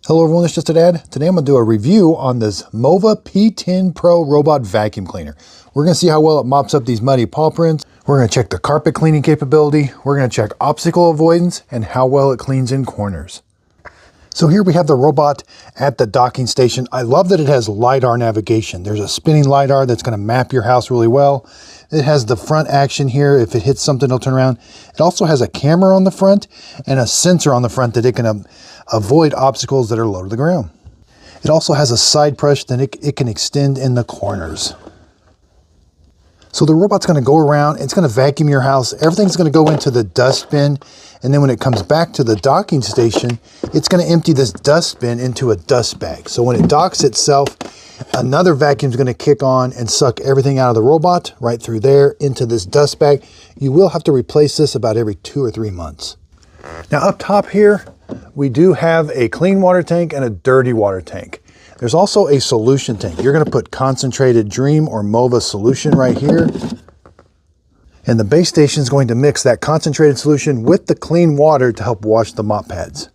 Hello everyone, it's just a dad. Today I'm going to do a review on this MOVA P10 Pro robot vacuum cleaner. We're going to see how well it mops up these muddy paw prints. We're going to check the carpet cleaning capability. We're going to check obstacle avoidance and how well it cleans in corners. So here we have the robot at the docking station. I love that it has LiDAR navigation. There's a spinning LiDAR that's going to map your house really well. It has the front action here. If it hits something, it'll turn around. It also has a camera on the front and a sensor on the front that it can avoid obstacles that are low to the ground. It also has a side brush that it can extend in the corners. So the robot's going to go around, it's going to vacuum your house, everything's going to go into the dustbin, and then when it comes back to the docking station, it's going to empty this dustbin into a dust bag. So when it docks itself, another vacuum is going to kick on and suck everything out of the robot right through there into this dust bag. You will have to replace this about every 2 or 3 months. Now up top here, we do have a clean water tank and a dirty water tank. There's also a solution tank. You're going to put concentrated Dream or MOVA solution right here. And the base station is going to mix that concentrated solution with the clean water to help wash the mop pads.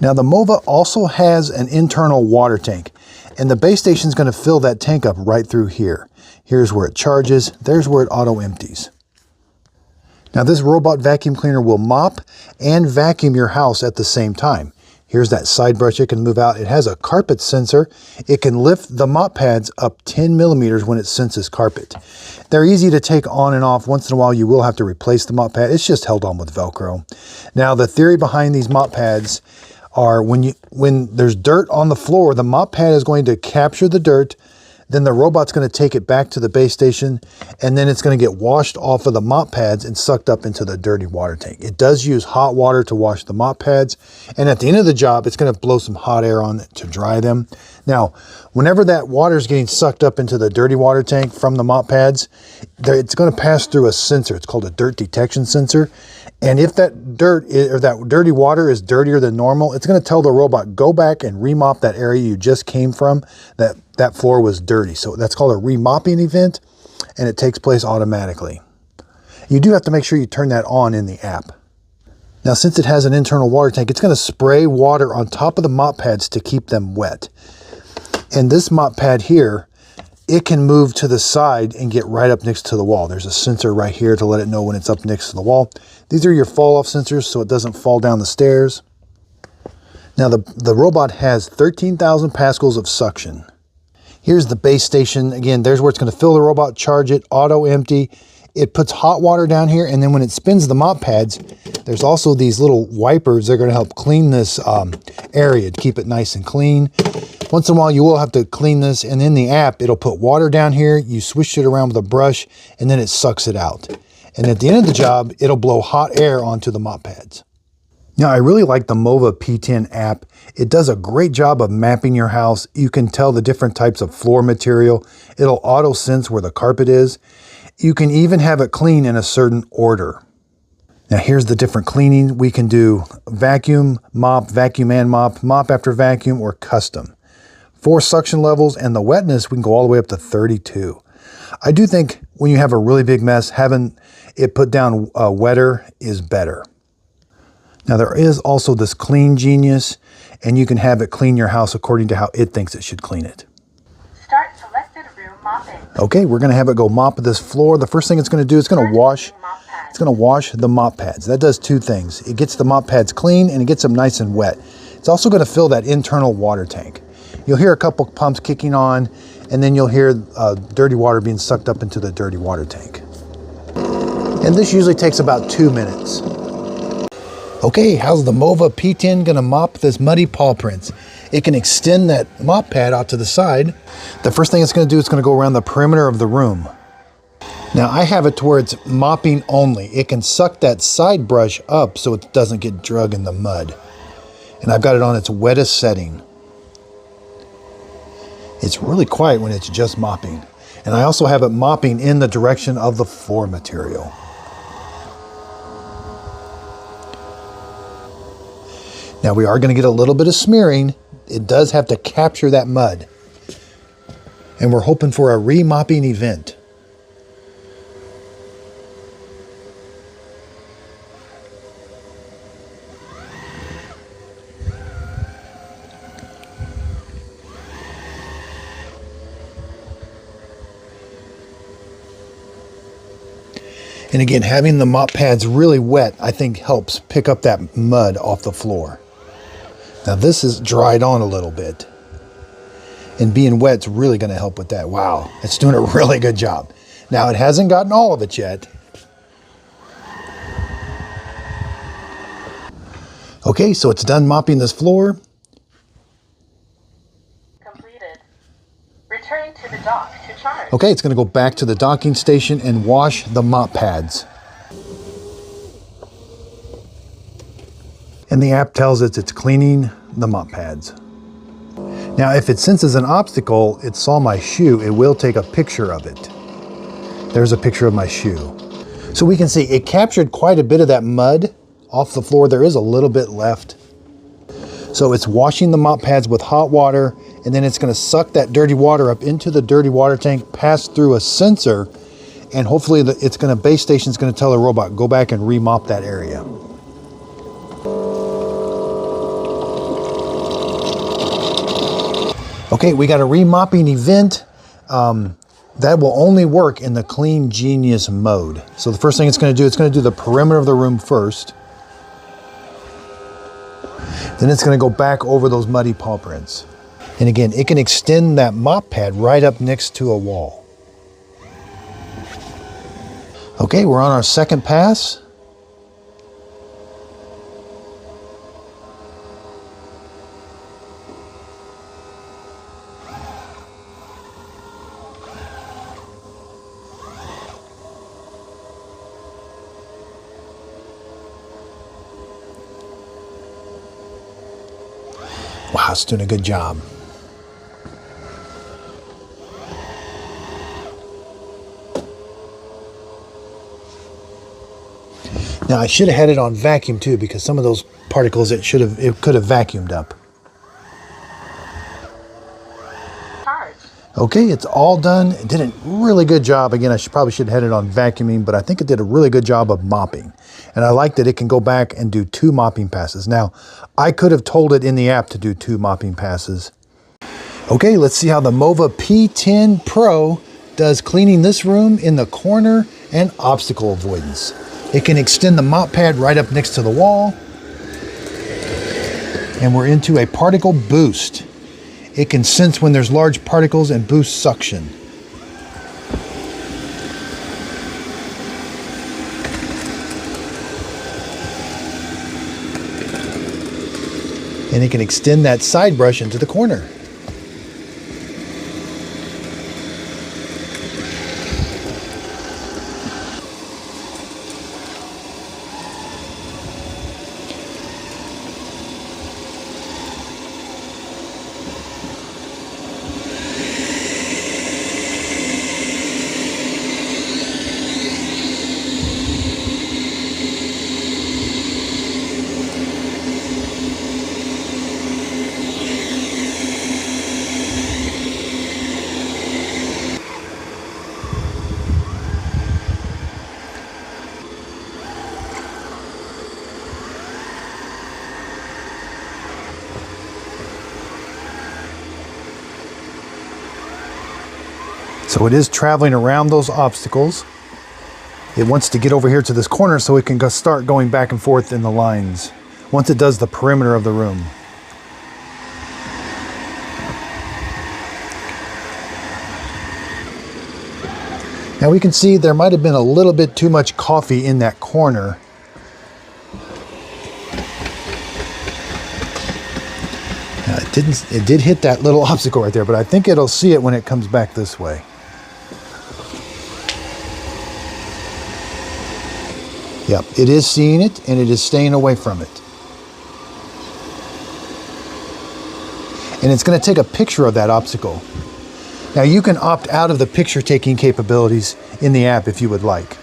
Now the MOVA also has an internal water tank, and the base station is going to fill that tank up right through here. Here's where it charges. There's where it auto empties. Now this robot vacuum cleaner will mop and vacuum your house at the same time. Here's that side brush it can move out. It has a carpet sensor. It can lift the mop pads up 10 millimeters when it senses carpet. They're easy to take on and off. Once in a while you will have to replace the mop pad. It's just held on with Velcro. Now the theory behind these mop pads are when there's dirt on the floor, the mop pad is going to capture the dirt. Then the robot's going to take it back to the base station, and then it's going to get washed off of the mop pads and sucked up into the dirty water tank. It does use hot water to wash the mop pads, and at the end of the job, it's going to blow some hot air on it to dry them. Now, whenever that water is getting sucked up into the dirty water tank from the mop pads, it's going to pass through a sensor. It's called a dirt detection sensor. And if that dirt or that dirty water is dirtier than normal, it's going to tell the robot, go back and remop that area you just came from. That floor was dirty. So that's called a remopping event, and it takes place automatically. You do have to make sure you turn that on in the app. Now, since it has an internal water tank, it's going to spray water on top of the mop pads to keep them wet. And this mop pad here, it can move to the side and get right up next to the wall. There's a sensor right here to let it know when it's up next to the wall. These are your fall-off sensors so it doesn't fall down the stairs. Now the robot has 13,000 pascals of suction. Here's the base station. Again, there's where it's going to fill the robot, charge it, auto empty. It puts hot water down here, and then when it spins the mop pads, there's also these little wipers that are going to help clean this area to keep it nice and clean. Once in a while, you will have to clean this, and in the app, it'll put water down here. You swish it around with a brush, and then it sucks it out. And at the end of the job, it'll blow hot air onto the mop pads. Now, I really like the MOVA P10 app. It does a great job of mapping your house. You can tell the different types of floor material. It'll auto sense where the carpet is. You can even have it clean in a certain order. Now here's the different cleaning. We can do vacuum, mop, vacuum and mop after vacuum, or custom. 4 suction levels, and the wetness, we can go all the way up to 32. I do think when you have a really big mess, having it put down wetter is better. Now there is also this Clean Genius, and you can have it clean your house according to how it thinks it should clean it. Start selected room mopping. Okay, we're going to have it go mop this floor. The first thing it's going to do is going to wash. It's going to wash the mop pads. That does 2 things. It gets the mop pads clean, and it gets them nice and wet. It's also going to fill that internal water tank. You'll hear a couple pumps kicking on, and then you'll hear dirty water being sucked up into the dirty water tank. And this usually takes about 2 minutes. Okay, how's the MOVA P10 going to mop this muddy paw prints? It can extend that mop pad out to the side. The first thing it's going to do is going to go around the perimeter of the room. Now I have it to where it's mopping only. It can suck that side brush up so it doesn't get drug in the mud. And I've got it on its wettest setting. It's really quiet when it's just mopping. And I also have it mopping in the direction of the floor material. Now we are going to get a little bit of smearing. It does have to capture that mud. And we're hoping for a remopping event. And again, having the mop pads really wet, I think helps pick up that mud off the floor. Now this is dried on a little bit. And being wet's really going to help with that. Wow, it's doing a really good job. Now it hasn't gotten all of it yet. Okay, so it's done mopping this floor. Completed. Returning to the dock to charge. Okay, it's going to go back to the docking station and wash the mop pads. And the app tells us it's cleaning the mop pads. Now, if it senses an obstacle, it saw my shoe, it will take a picture of it. There's a picture of my shoe. So we can see it captured quite a bit of that mud off the floor. There is a little bit left. So it's washing the mop pads with hot water, and then it's going to suck that dirty water up into the dirty water tank, pass through a sensor, and hopefully base station's going to tell the robot, go back and remop that area. Okay, we got a remopping event. That will only work in the Clean Genius mode. So the first thing it's going to do, it's going to do the perimeter of the room first. Then it's going to go back over those muddy paw prints. And again, it can extend that mop pad right up next to a wall. Okay, we're on our second pass. Wow, it's doing a good job. Now I should have had it on vacuum too, because some of those particles it could have vacuumed up. Charge. Okay, it's all done. It did a really good job. Again, probably should have had it on vacuuming, but I think it did a really good job of mopping. And I like that it can go back and do 2 mopping passes. Now, I could have told it in the app to do 2 mopping passes. Okay, let's see how the MOVA P10 Pro does cleaning this room in the corner and obstacle avoidance. It can extend the mop pad right up next to the wall. And we're into a particle boost. It can sense when there's large particles and boost suction. And it can extend that side brush into the corner. So it is traveling around those obstacles. It wants to get over here to this corner so it can start going back and forth in the lines once it does the perimeter of the room. Now we can see there might have been a little bit too much coffee in that corner. Now it did hit that little obstacle right there, but I think it'll see it when it comes back this way. Yep, it is seeing it and it is staying away from it. And it's going to take a picture of that obstacle. Now you can opt out of the picture taking capabilities in the app if you would like.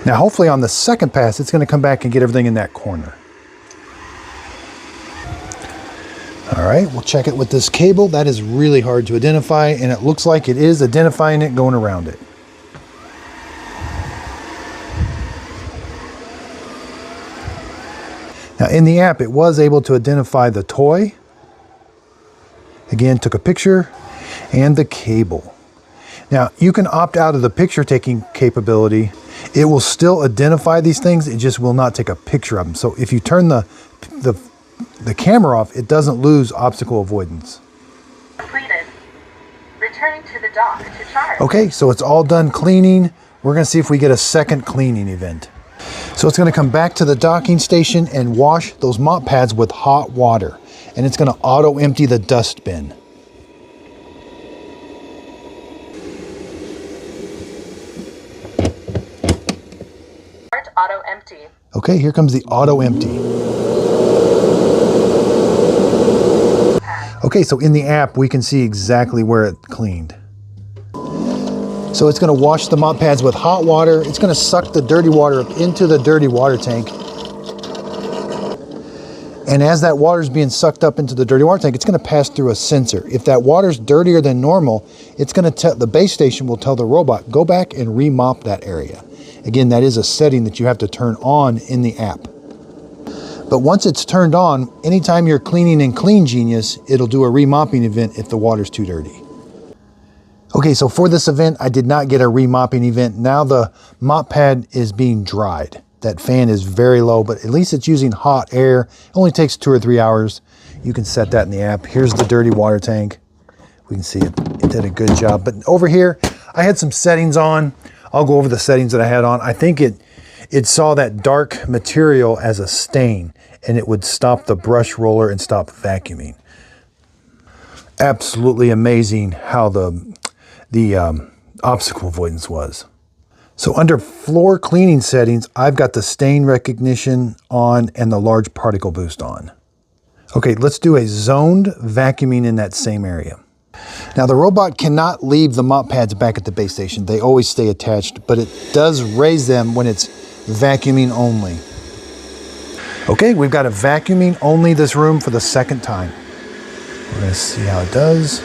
Now hopefully on the second pass it's going to come back and get everything in that corner. All right, we'll check it with this cable. That is really hard to identify, and it looks like it is identifying it going around it. Now in the app, it was able to identify the toy. Again, took a picture, and the cable. Now you can opt out of the picture taking capability. It will still identify these things, it just will not take a picture of them. So if you turn the camera off, it doesn't lose obstacle avoidance. Completed. Returning to the dock to charge. Okay, so it's all done cleaning. We're gonna see if we get a second cleaning event. So it's gonna come back to the docking station and wash those mop pads with hot water. And it's gonna auto empty the dust bin. Start auto empty. Okay, here comes the auto empty. Okay, so in the app, we can see exactly where it cleaned. So it's gonna wash the mop pads with hot water. It's gonna suck the dirty water up into the dirty water tank. And as that water is being sucked up into the dirty water tank, it's gonna pass through a sensor. If that water's dirtier than normal, it's gonna tell, the base station will tell the robot, go back and remop that area. Again, that is a setting that you have to turn on in the app. But once it's turned on, anytime you're cleaning in Clean Genius, it'll do a remopping event if the water's too dirty. Okay, so for this event, I did not get a remopping event. Now the mop pad is being dried. That fan is very low, but at least it's using hot air. It only takes 2 or 3 hours. You can set that in the app. Here's the dirty water tank. We can see it did a good job. But over here, I had some settings on. I'll go over the settings that I had on. I think it saw that dark material as a stain, and it would stop the brush roller and stop vacuuming. Absolutely amazing how the obstacle avoidance was. So under floor cleaning settings, I've got the stain recognition on and the large particle boost on. Okay, let's do a zoned vacuuming in that same area. Now the robot cannot leave the mop pads back at the base station. They always stay attached, but it does raise them when it's vacuuming only. Okay, we've got a vacuuming only this room for the second time. We're gonna see how it does.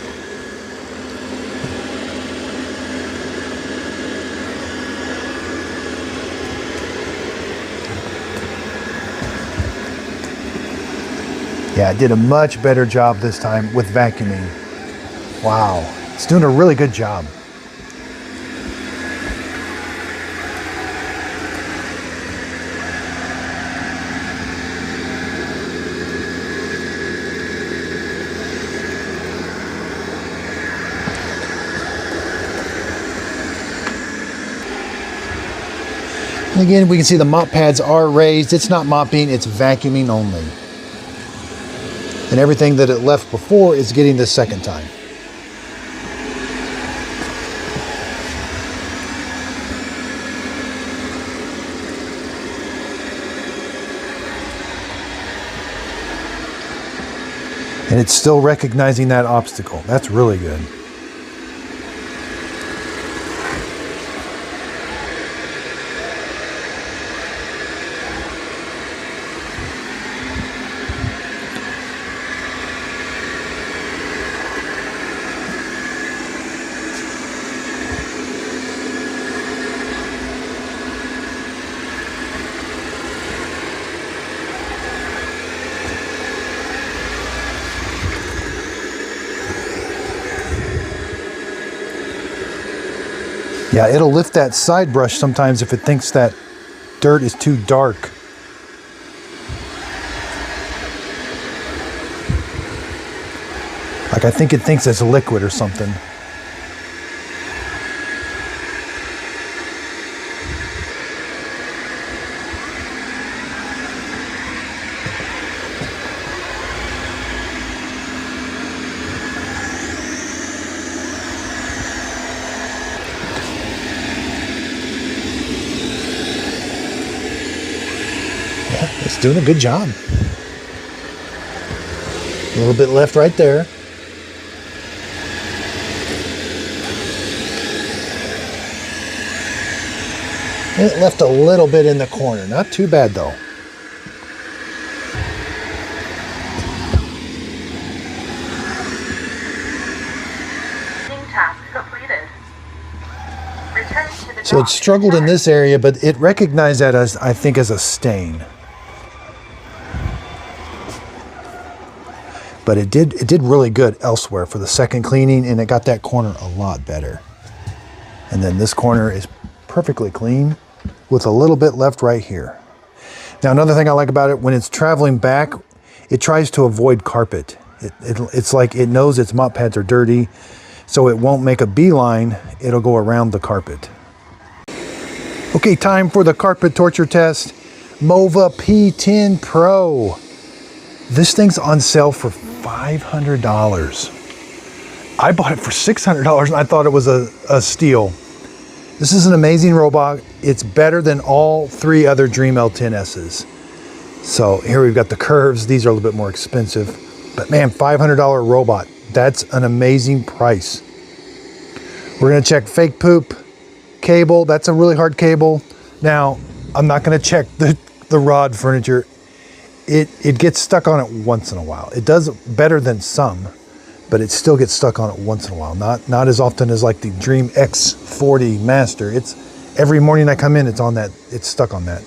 Yeah, it did a much better job this time with vacuuming. Wow, it's doing a really good job. And again, we can see the mop pads are raised. It's not mopping, it's vacuuming only. And everything that it left before is getting the second time. And it's still recognizing that obstacle. That's really good. Yeah, it'll lift that side brush sometimes if it thinks that dirt is too dark. Like I think it thinks it's a liquid or something. It's doing a good job. A little bit left right there. It left a little bit in the corner. Not too bad though. Task completed. Return to the So it dock. struggled in this area, but it recognized that as, I think, as a stain. But it did really good elsewhere for the second cleaning, and it got that corner a lot better. And then this corner is perfectly clean with a little bit left right here. Now, another thing I like about it, when it's traveling back, it tries to avoid carpet. It's like it knows its mop pads are dirty, so it won't make a beeline. It'll go around the carpet. Okay, time for the carpet torture test. MOVA P10 Pro. This thing's on sale for $500. I bought it for $600 and I thought it was a steal. This is an amazing robot. It's better than all 3 other Dream L10Ss. So here we've got the curves. These are a little bit more expensive. But man, $500 robot. That's an amazing price. We're gonna check fake poop, cable. That's a really hard cable. Now, I'm not gonna check the rod furniture. It gets stuck on it once in a while. It does better than some, but it still gets stuck on it once in a while. Not as often as like the Dream X40 Master. It's every morning I come in, it's stuck on that.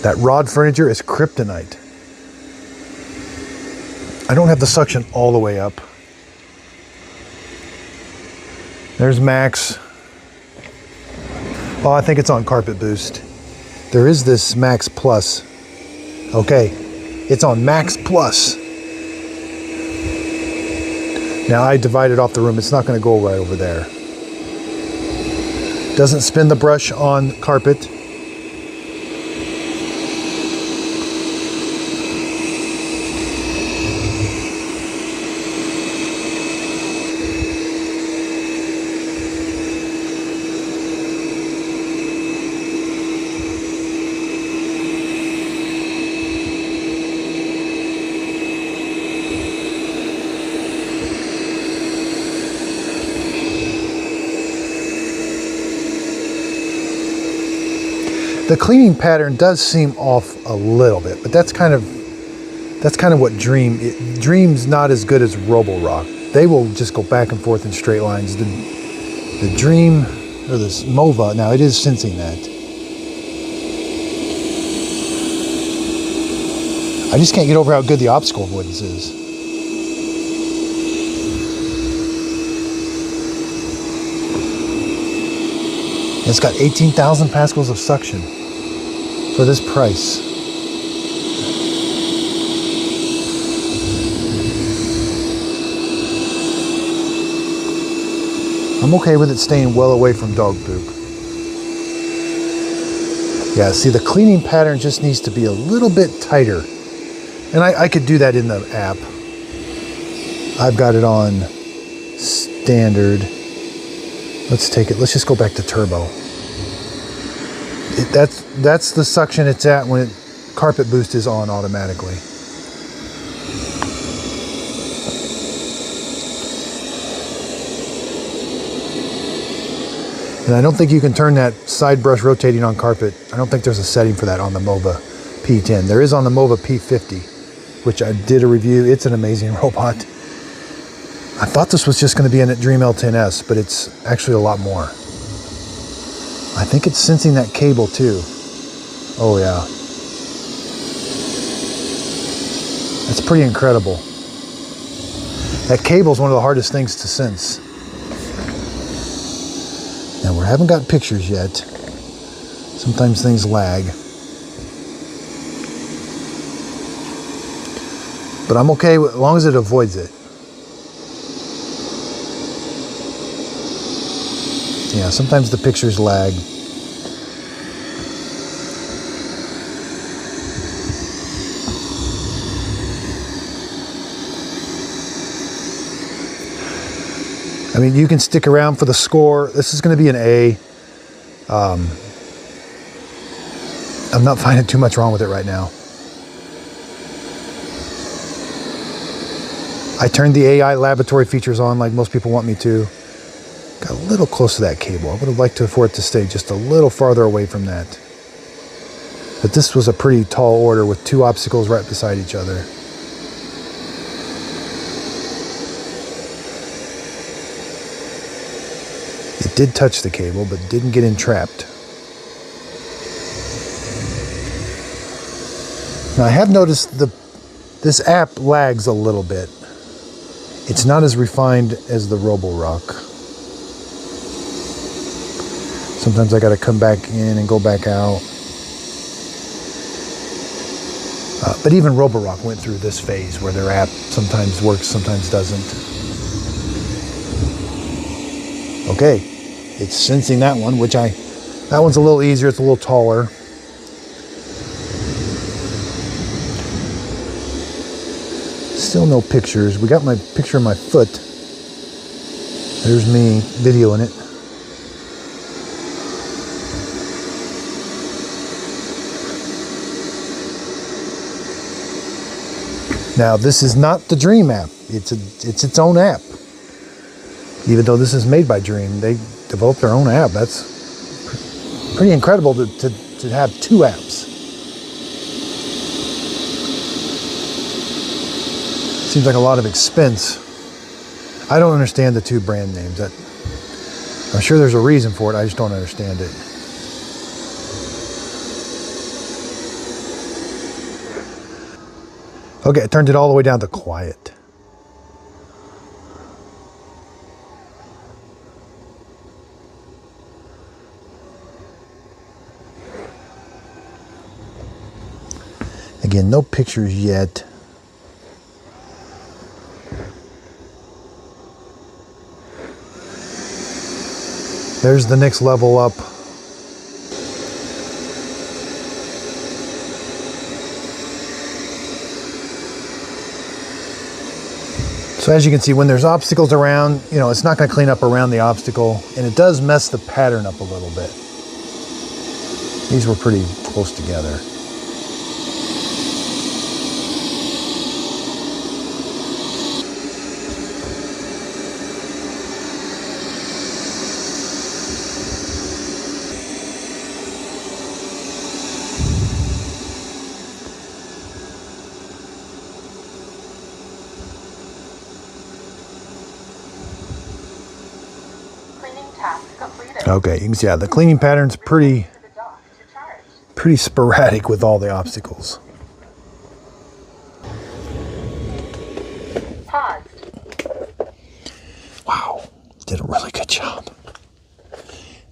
That rod furniture is kryptonite. I don't have the suction all the way up. There's Max. Oh, I think it's on Carpet Boost. There is this Max Plus. Okay, it's on Max Plus. Now I divided off the room. It's not going to go right over there. Doesn't spin the brush on carpet. The cleaning pattern does seem off a little bit, but that's kind of what Dream's not as good as Roborock. They will just go back and forth in straight lines. The Dream, or this MOVA, now it is sensing that. I just can't get over how good the obstacle avoidance is. It's got 18,000 pascals of suction for this price. I'm okay with it staying well away from dog poop. Yeah, see, the cleaning pattern just needs to be a little bit tighter. And I could do that in the app. I've got it on standard. Let's just go back to turbo. That's the suction it's at when Carpet Boost is on automatically. And I don't think you can turn that side brush rotating on carpet. I don't think there's a setting for that on the MOVA P10. There is on the MOVA P50, which I did a review. It's an amazing robot. I thought this was just going to be in a Dream L10S, but it's actually a lot more. I think it's sensing that cable too. Oh yeah. That's pretty incredible. That cable is one of the hardest things to sense. Now we haven't got pictures yet. Sometimes things lag. But I'm okay with, as long as it avoids it. Yeah, sometimes the pictures lag. I mean, you can stick around for the score. This is going to be an A. I'm not finding too much wrong with it right now. I turned the AI laboratory features on like most people want me to. Got a little close to that cable. I would have liked for it to stay just a little farther away from that. But this was a pretty tall order with 2 obstacles right beside each other. It did touch the cable, but didn't get entrapped. Now I have noticed this app lags a little bit. It's not as refined as the Roborock. Sometimes I got to come back in and go back out. But even Roborock went through this phase where their app sometimes works, sometimes doesn't. Okay, it's sensing that one, that one's a little easier, it's a little taller. Still no pictures. We got my picture of my foot. There's me videoing it. Now, this is not the Dream app. It's its own app. Even though this is made by Dream, they developed their own app. That's pretty incredible to have 2 apps. Seems like a lot of expense. I don't understand the 2 brand names. I'm sure there's a reason for it. I just don't understand it. Okay, I turned it all the way down to quiet. Again, no pictures yet. There's the next level up. So as you can see, when there's obstacles around, it's not going to clean up around the obstacle, and it does mess the pattern up a little bit. These were pretty close together. Okay, you can see, the cleaning pattern's pretty sporadic with all the obstacles. Pause. Wow, did a really good job.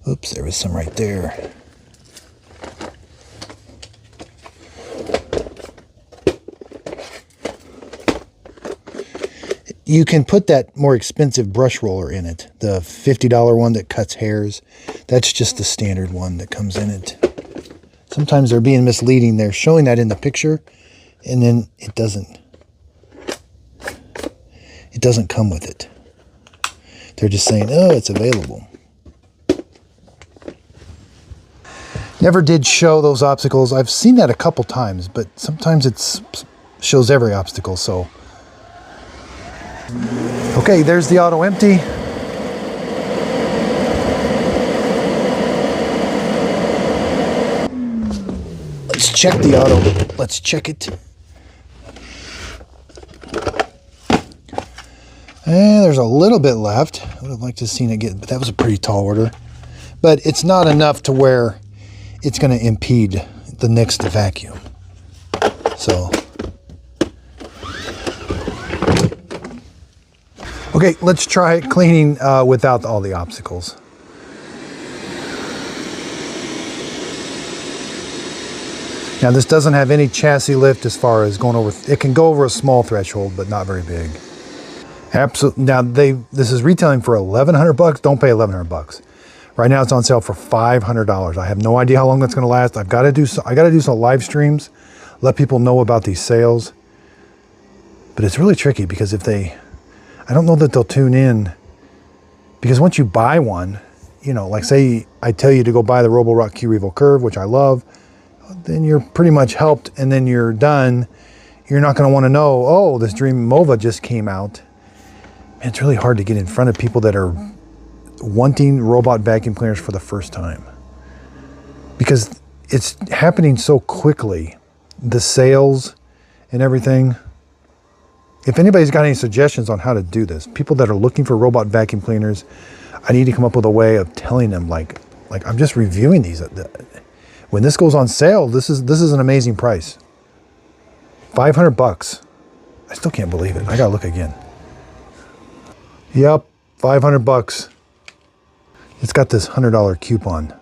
Oops, there was some right there. You can put that more expensive brush roller in it, the $50 one that cuts hairs. That's just the standard one that comes in it. Sometimes they're being misleading. They're showing that in the picture, and then it doesn't come with it. They're just saying, oh, it's available. Never did show those obstacles. I've seen that a couple times, but sometimes it shows every obstacle, so. Okay, there's the auto empty. Let's check the auto. Let's check it. And there's a little bit left. I would have liked to have seen it get, but that was a pretty tall order. But it's not enough to where it's going to impede the next vacuum. So. Okay, let's try cleaning without all the obstacles. Now this doesn't have any chassis lift as far as going over, it can go over a small threshold, but not very big. Absolutely. Now this is retailing for $1,100. Don't pay $1,100. Right now it's on sale for $500. I have no idea how long that's going to last. I got to do some live streams, let people know about these sales. But it's really tricky because I don't know that they'll tune in, because once you buy one, like say I tell you to go buy the Roborock Q-Revo Curve, which I love, then you're pretty much helped, and then you're done. You're not going to want to know, oh, this Dream MOVA just came out. Man, it's really hard to get in front of people that are wanting robot vacuum cleaners for the first time. Because it's happening so quickly. The sales and everything. If anybody's got any suggestions on how to do this, people that are looking for robot vacuum cleaners, I need to come up with a way of telling them like I'm just reviewing these. When this goes on sale, this is an amazing price. $500. I still can't believe it. I gotta look again. Yep, $500. It's got this $100 coupon.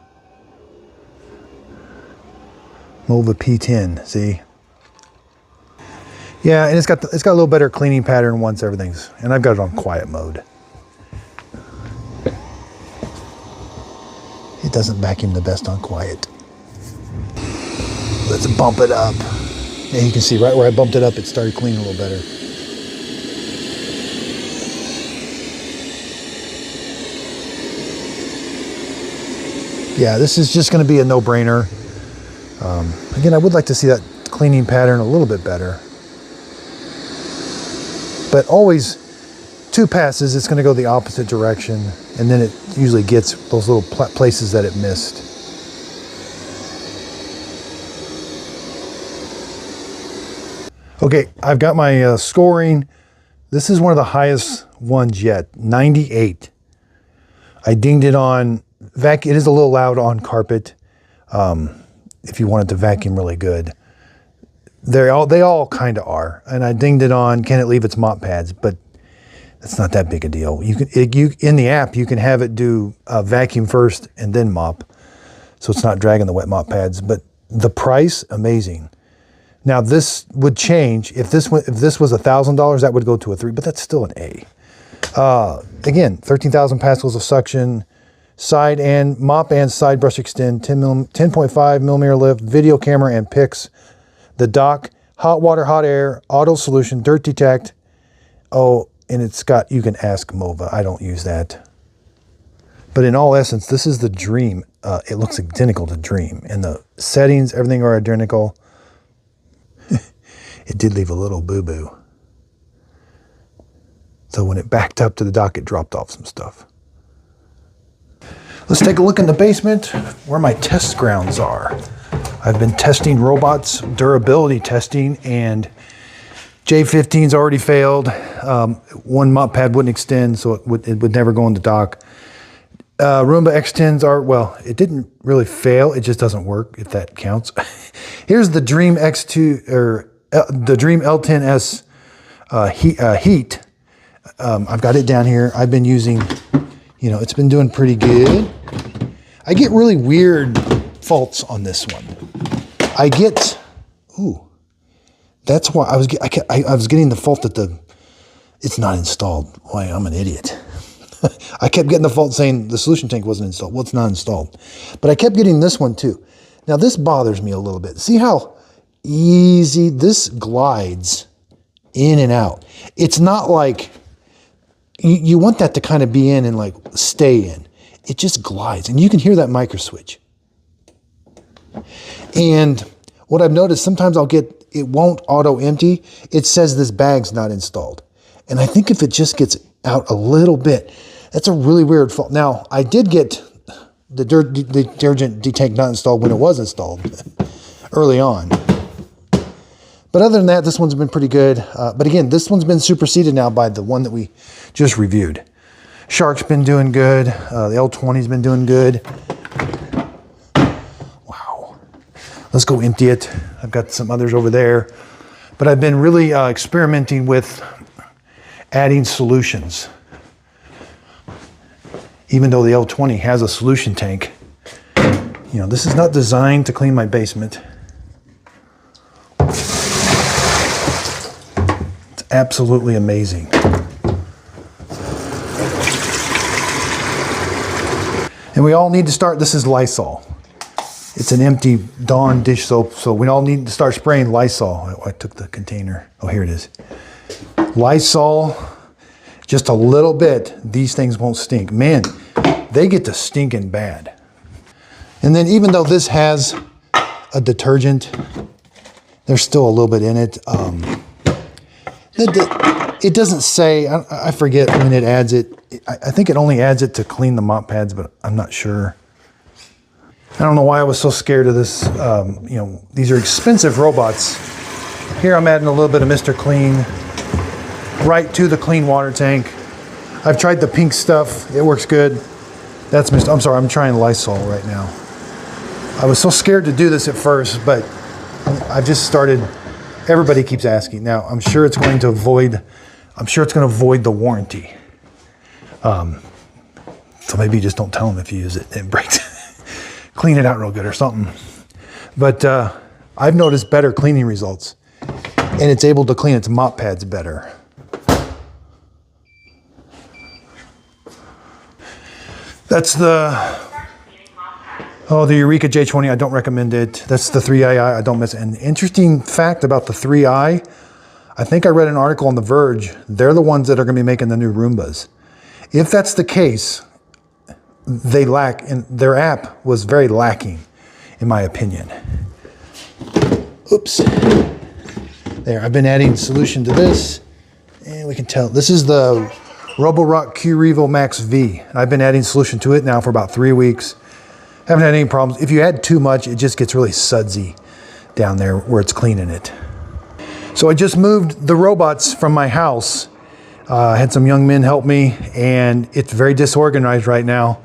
MOVA P10, see? Yeah, and it's got a little better cleaning pattern once everything's, and I've got it on quiet mode. It doesn't vacuum the best on quiet. Let's bump it up. Yeah, you can see right where I bumped it up, it started cleaning a little better. Yeah, this is just going to be a no-brainer. Again, I would like to see that cleaning pattern a little bit better. But always, 2 passes, it's going to go the opposite direction, and then it usually gets those little places that it missed. Okay, I've got my scoring. This is one of the highest ones yet, 98. I dinged it on vacuum. It is a little loud on carpet. If you want it to vacuum really good, they all kind of are. And I dinged it on. Can it leave its mop pads? But it's not that big a deal. You in the app you can have it do vacuum first and then mop, so it's not dragging the wet mop pads. But the price, amazing. Now this would change if this was $1,000. That would go to a 3, but that's still an A. Again, 13,000 pascals of suction. Side and mop and side brush extend, 10.5 millimeter lift, video camera and picks. The dock, hot water, hot air, auto solution, dirt detect. Oh, and it's got, you can ask MOVA. I don't use that. But in all essence, this is the Dream. It looks identical to Dream. And the settings, everything are identical. It did leave a little boo-boo. So when it backed up to the dock, it dropped off some stuff. Let's take a look in the basement where my test grounds are. I've been testing robots, durability testing, and J15's already failed. One mop pad wouldn't extend, so it would never go on the dock. Roomba X10s are, well, it didn't really fail. It just doesn't work, if that counts. Here's the Dream X2, or the Dream L10S heat. I've got it down here. I've been using, you know, it's been doing pretty good. I get really weird faults on this one. I get, ooh, that's why I was getting the fault that it's not installed. Boy, I'm an idiot. I kept getting the fault saying the solution tank wasn't installed. Well, it's not installed. But I kept getting this one too. Now this bothers me a little bit. See how easy this glides in and out. It's not like, you want that to kind of be in and like stay in. It just glides, and you can hear that micro switch. And what I've noticed, sometimes it won't auto empty. It says this bag's not installed. And I think if it just gets out a little bit, that's a really weird fault. Now, I did get the detergent detank not installed when it was installed early on. But other than that, this one's been pretty good. But again, this one's been superseded now by the one that we just reviewed. Shark's been doing good. The L20's been doing good. Wow. Let's go empty it. I've got some others over there. But I've been really experimenting with adding solutions. Even though the L20 has a solution tank, you know, this is not designed to clean my basement. It's absolutely amazing. And we all need to start, this is Lysol. It's an empty Dawn dish soap, so we all need to start spraying Lysol. I took the container. Oh, here it is. Lysol, just a little bit. These things won't stink. Man, they get to stinking bad. And then even though this has a detergent, there's still a little bit in it. It doesn't say, I forget when it adds it. I think it only adds it to clean the mop pads, but I'm not sure. I don't know why I was so scared of this. You know, these are expensive robots. Here I'm adding a little bit of Mr. Clean right to the clean water tank. I've tried the pink stuff. It works good. That's Mr. I'm sorry, I'm trying Lysol right now. I was so scared to do this at first, but I've just started. Everybody keeps asking. Now, I'm sure it's going to void the warranty. So maybe you just don't tell them if you use it. It breaks. Clean it out real good or something. But I've noticed better cleaning results. And it's able to clean its mop pads better. That's the Eureka J20. I don't recommend it. That's the 3i. I don't miss it. An interesting fact about the 3i, I think I read an article on The Verge. They're the ones that are going to be making the new Roombas. If that's the case, they lack, and their app was very lacking, in my opinion. Oops. There, I've been adding solution to this, and we can tell. This is the Roborock Q Revo Max V. I've been adding solution to it now for about 3 weeks. Haven't had any problems. If you add too much, it just gets really sudsy down there where it's cleaning it. So I just moved the robots from my house. I had some young men help me, and it's very disorganized right now.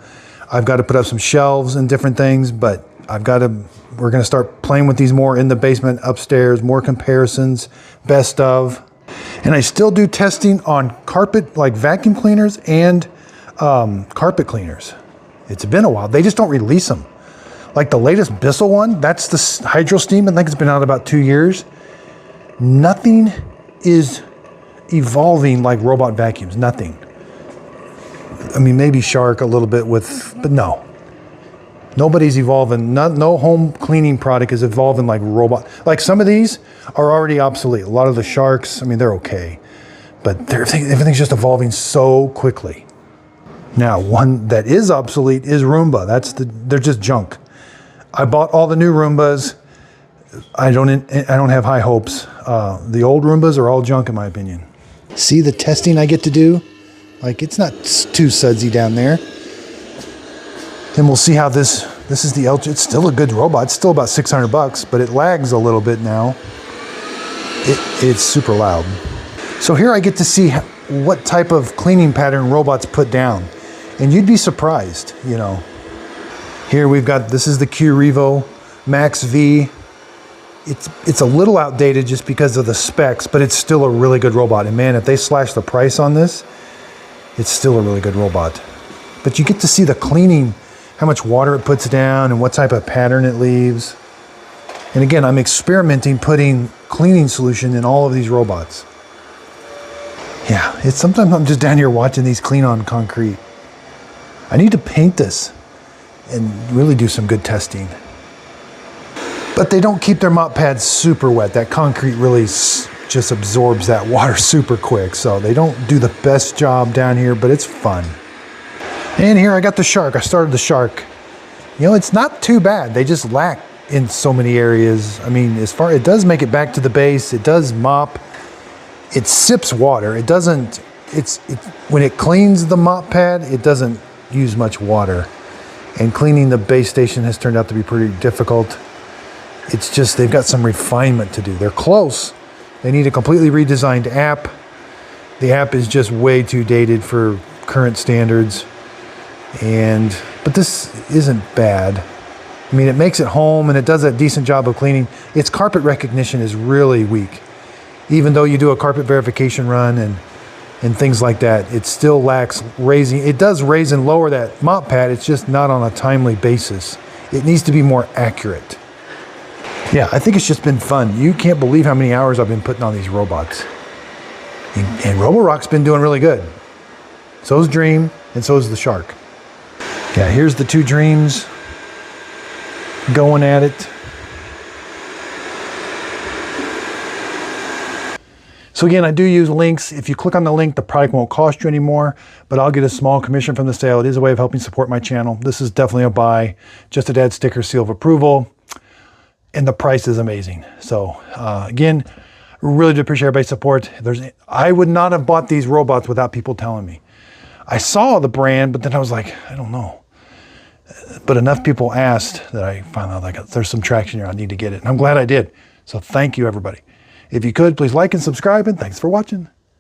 I've got to put up some shelves and different things, but we're going to start playing with these more in the basement upstairs, more comparisons, best of. And I still do testing on carpet, like vacuum cleaners and carpet cleaners. It's been a while. They just don't release them. Like the latest Bissell one, that's the Hydro Steam. I think it's been out about 2 years. Nothing is evolving like robot vacuums. Nothing. I mean, maybe Shark a little bit but no. Nobody's evolving. No home cleaning product is evolving like robot. Like some of these are already obsolete. A lot of the Sharks, I mean, they're okay. But everything's just evolving so quickly. Now, one that is obsolete is Roomba. They're just junk. I bought all the new Roombas. I don't have high hopes. The old Roombas are all junk in my opinion. See the testing I get to do? Like, it's not too sudsy down there. Then we'll see how this is the LG. It's still a good robot. It's still about $600, but it lags a little bit now. It's super loud. So here I get to see what type of cleaning pattern robots put down. And you'd be surprised, you know. Here we've got, this is the Q Revo Max V. It's a little outdated just because of the specs, but it's still a really good robot. And man, if they slash the price on this, it's still a really good robot. But you get to see the cleaning, how much water it puts down and what type of pattern it leaves. And again, I'm experimenting putting cleaning solution in all of these robots. Yeah, sometimes I'm just down here watching these clean on concrete. I need to paint this and really do some good testing. But they don't keep their mop pads super wet. That concrete really just absorbs that water super quick. So they don't do the best job down here, but it's fun. And here I got the Shark. I started the Shark. You know, it's not too bad. They just lack in so many areas. I mean, it does make it back to the base. It does mop. It sips water. It doesn't, when it cleans the mop pad, it doesn't use much water. And cleaning the base station has turned out to be pretty difficult. It's just, they've got some refinement to do. They're close. They need a completely redesigned app. The app is just way too dated for current standards. But this isn't bad. I mean, it makes it home and it does a decent job of cleaning. Its carpet recognition is really weak. Even though you do a carpet verification run and things like that, it still lacks raising. It does raise and lower that mop pad. It's just not on a timely basis. It needs to be more accurate. Yeah, I think it's just been fun. You can't believe how many hours I've been putting on these robots. And Roborock's been doing really good. So's Dream, and so's the Shark. Yeah, here's the two Dreams going at it. So again, I do use links. If you click on the link, the product won't cost you anymore, but I'll get a small commission from the sale. It is a way of helping support my channel. This is definitely a buy, just a dad sticker, seal of approval, and the price is amazing. So again, Really do appreciate everybody's support. I would not have bought these robots without people telling me. I saw the brand, but then I was like, I don't know. But enough people asked that I found out like there's some traction here. I need to get it. And I'm glad I did. So thank you, everybody. If you could, please like and subscribe, and thanks for watching.